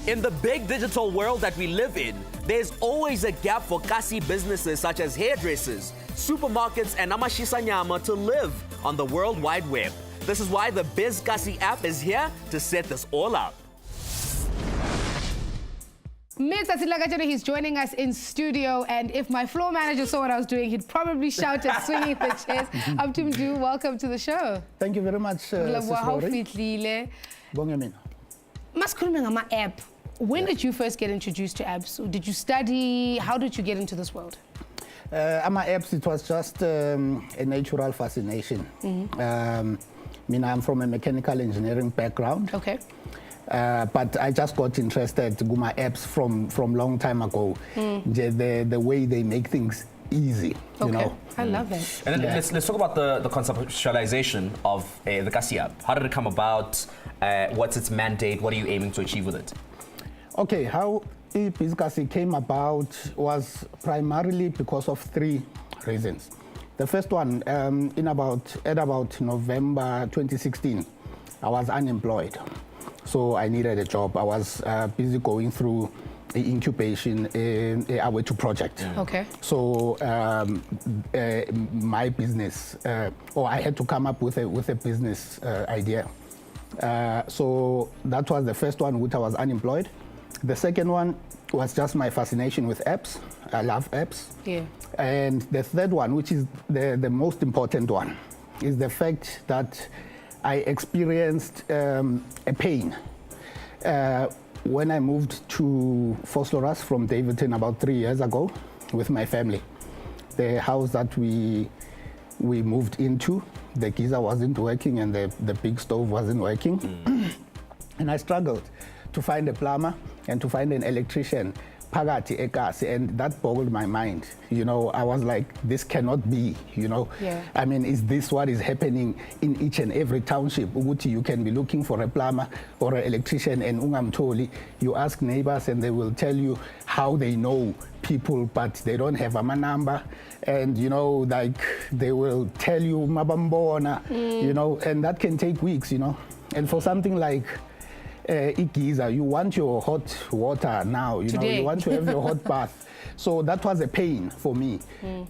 In the big digital world that we live in, there's always a gap for Kasi businesses such as hairdressers, supermarkets, and amashisanyama to live on the World Wide Web. This is why the BizKasi app is here to set this all up. Mzansi, he's joining us in studio, and if my floor manager saw what I was doing, he'd probably shout at swinging the chairs. Abdumdu, welcome to the show. Thank you very much, app. When did you first get introduced to apps? Did you study? How did you get into this world? Apps, it was just a natural fascination. I'm from a mechanical engineering background. Okay. But I just got interested in my apps from long time ago. The way they make things easy, you know. I love it. And then let's talk about the conceptualization of the Kasi app. How did it come about? What's its mandate? What are you aiming to achieve with it? Okay, how BizKasi came about was primarily because of three reasons. The first one, at about November 2016, I was unemployed. So I needed a job. I was busy going through the incubation away to project. Okay. So my business, or I had to come up with a business idea. So that was the first one, which I was unemployed. The second one was just my fascination with apps. I love apps. Yeah. And the third one, which is the most important one, is the fact that I experienced a pain when I moved to Vosloorus from Davidton about 3 years ago with my family. The house that we moved into, the geyser wasn't working and the big stove wasn't working. And I struggled to find a plumber and to find an electrician, phakathi eKasi, and that boggled my mind. You know, I was like, this cannot be, you know. Yeah. I mean, is this what is happening in each and every township? Uguti, you can be looking for a plumber or an electrician and ungamtholi. You ask neighbors and they will tell you how they know people, but they don't have a number. And, you know, like, they will tell you mabambona, you know, and that can take weeks, you know. And for something like Igiza, you want your hot water now, you know, you want to have your hot bath. So that was a pain for me.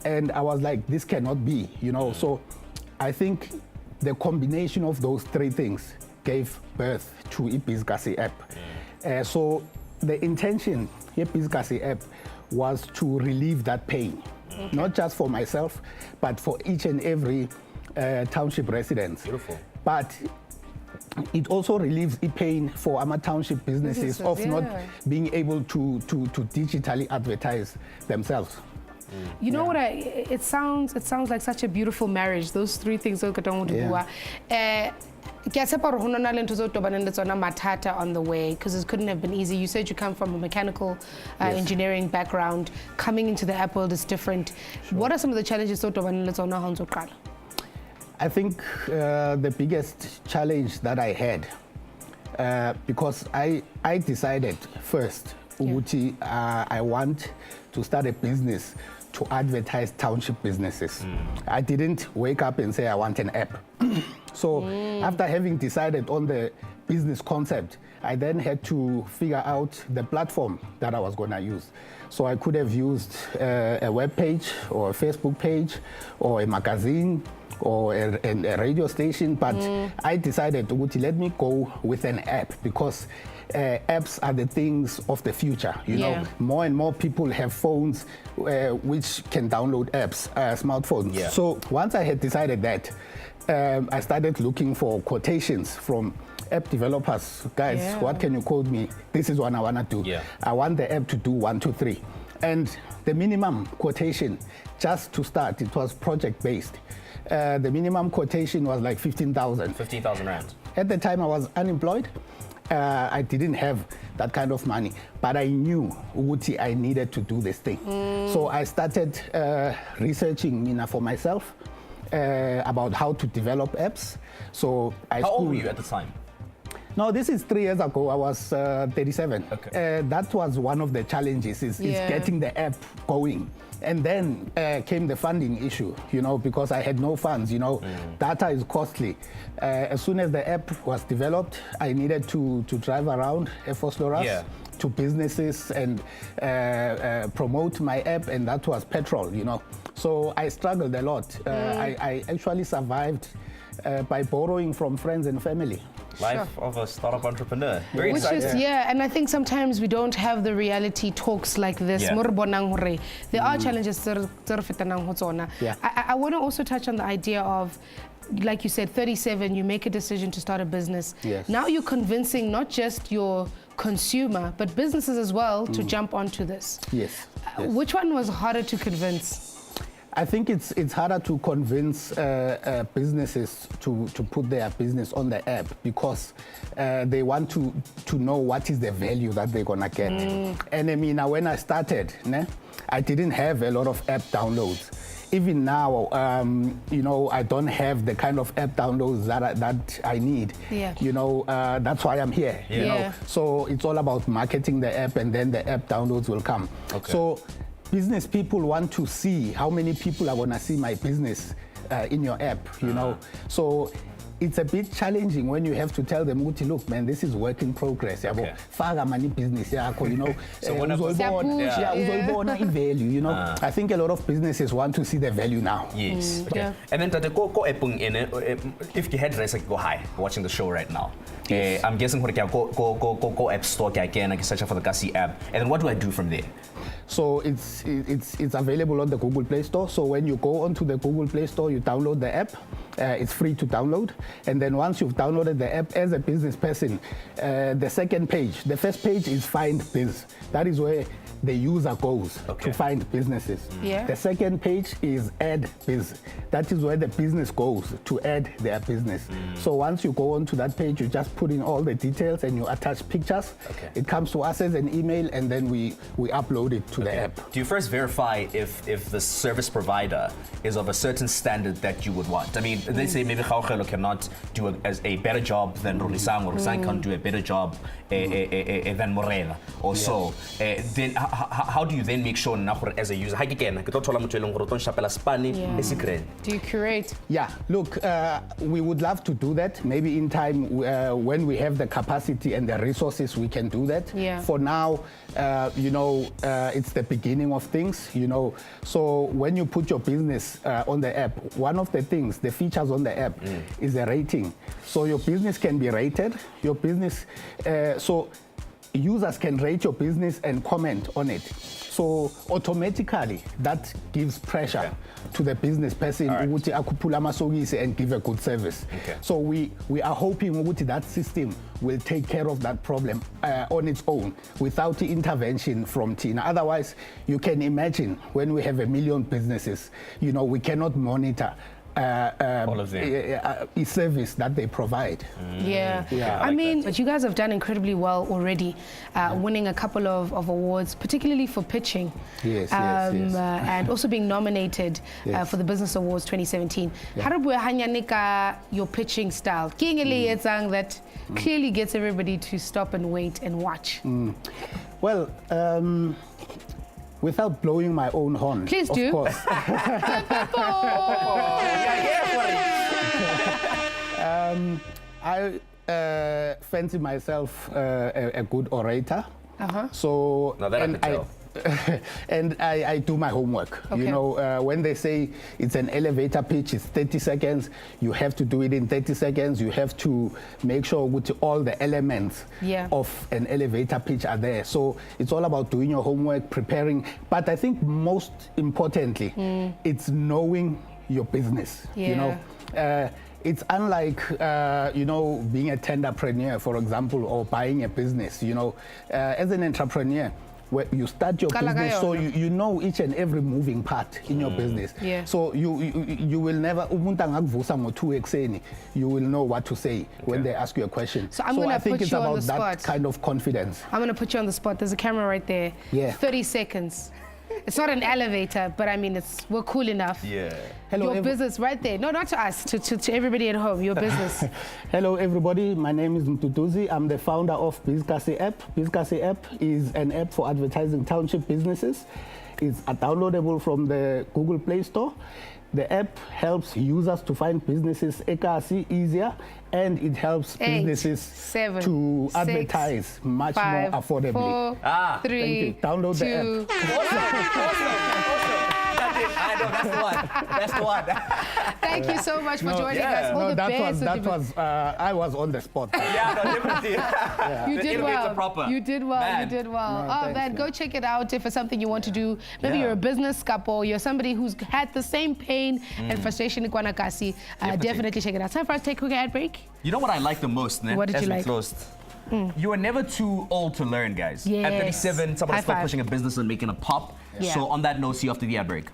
And I was like, this cannot be, you know. So I think the combination of those three things gave birth to BizKasi app. So the intention of BizKasi app was to relieve that pain, not just for myself, but for each and every township residents. Beautiful. But it also relieves the pain for our township businesses of not being able to digitally advertise themselves. You know what? It sounds like such a beautiful marriage. Those three things. Matata on the way, because it couldn't have been easy. You said you come from a mechanical engineering background. Coming into the app world is different. Sure. What are some of the challenges? I think the biggest challenge that I had, because I decided first, I want to start a business to advertise township businesses. I didn't wake up and say I want an app. So after having decided on the business concept, I then had to figure out the platform that I was going to use. So I could have used a web page or a Facebook page or a magazine or a radio station, but I decided, let me go with an app, because apps are the things of the future. You know, more and more people have phones which can download apps, smartphones. Yeah. So once I had decided that, I started looking for quotations from app developers. Guys, what can you quote me? This is what I want to do. Yeah. I want the app to do 1, 2, 3. And the minimum quotation, just to start, it was project-based. The minimum quotation was like 15,000. 15,000 rand. At the time I was unemployed. I didn't have that kind of money, but I knew I needed to do this thing. So I started researching for myself about how to develop apps. So How old were you at the time? No, this is 3 years ago. I was 37. Okay. That was one of the challenges, is getting the app going. And then came the funding issue, you know, because I had no funds, you know. Data is costly. As soon as the app was developed, I needed to drive around Efos to businesses and promote my app, and that was petrol, you know. So I struggled a lot. I actually survived by borrowing from friends and family. Life of a startup entrepreneur. Very Which exciting. is, and I think sometimes we don't have the reality talks like this. Yeah. There are challenges. I want to also touch on the idea of, like you said, 37, you make a decision to start a business. Yes. Now you're convincing not just your consumer, but businesses as well to jump onto this. Yes. Which one was harder to convince? I think it's harder to convince businesses to put their business on the app, because they want to know what is the value that they're gonna get. And I mean, when I started, I didn't have a lot of app downloads. Even now, you know, I don't have the kind of app downloads that I need. Yeah. You know, that's why I'm here. You know, so it's all about marketing the app, and then the app downloads will come. Okay. So business people want to see how many people are gonna see my business in your app, you know. So it's a bit challenging when you have to tell them, look, man, this is work in progress. Okay. Faka mani business, you know. So whenever value, you know. I think a lot of businesses want to see the value now. Yes. Okay. And then go if you hairdresser go high watching the show right now. I'm guessing go app store again, I can search for the BizKasi app. And then what do I do from there? So it's available on the Google Play Store. So when you go onto the Google Play Store, you download the app. It's free to download. And then once you've downloaded the app as a business person, the second page, the first page is Find Biz. That is where the user goes to find businesses. Yeah. The second page is Add Biz. That is where the business goes to add their business. So once you go onto that page, you just put in all the details and you attach pictures. It comes to us as an email, and then we upload it to the app. Do you first verify if the service provider is of a certain standard that you would want? I mean, they say maybe Gaugelo cannot do a better job than Rolisang, or Rolisang can't do a better job than Morena, or so. Then how do you then make sure as a user? Do you curate? Yeah, look, we would love to do that. Maybe in time, when we have the capacity and the resources, we can do that. Yeah. For now, you know, it's the beginning of things, you know. So when you put your business on the app, one of the things, the features on the app is a rating. So your business can be rated. Your business, so users can rate your business and comment on it. So automatically, that gives pressure to the business person and give a good service. So we are hoping that system will take care of that problem on its own without the intervention from Tina. Otherwise, you can imagine when we have 1 million businesses, you know, we cannot monitor all of them. Service that they provide. I mean, but you guys have done incredibly well already, winning a couple of awards, particularly for pitching. Yes. And also being nominated for the Business Awards 2017. Harabu hanyanika your pitching style. That clearly gets everybody to stop and wait and watch. Well, without blowing my own horn, please do. Of course. I fancy myself a good orator. So now that I can tell. And I do my homework. You know, when they say it's an elevator pitch, it's 30 seconds, you have to do it in 30 seconds. You have to make sure all the elements of an elevator pitch are there. So it's all about doing your homework, preparing. But I think most importantly, it's knowing your business. You know, it's unlike, you know, being a tenderpreneur, for example, or buying a business. You know, as an entrepreneur, where you start your business, so you know each and every moving part in your business. So you will never, you will know what to say when they ask you a question. So I'm gonna I think put it's you on about the spot. that kind of confidence. I'm going to put you on the spot. There's a camera right there. 30 seconds. It's not an elevator, but I mean, we're cool enough. Yeah. Hello, Your business right there. No, not to us, to everybody at home, your business. Hello, everybody. My name is Mtutuzi. I'm the founder of BizKasi app. BizKasi app is an app for advertising township businesses. It's downloadable from the Google Play Store. The app helps users to find businesses easier, and it helps businesses to advertise much more affordably. 4, 3, Download 2. the app. I know, that's the one. Thank you so much for joining us. All the best. I was on the spot. Yeah, no, definitely. You did well. You did well. Man. You did well. No, thanks, man, go check it out if it's something you want to do. Maybe you're a business couple, you're somebody who's had the same pain and frustration in BizKasi. Definitely check it out. Time for us to take a quick ad break. You know what I like the most, man? What did you like? You are never too old to learn, guys. Yes. At 37, somebody's still High five. pushing a business and making a pop. Yeah. So on that note, see you after the ad break.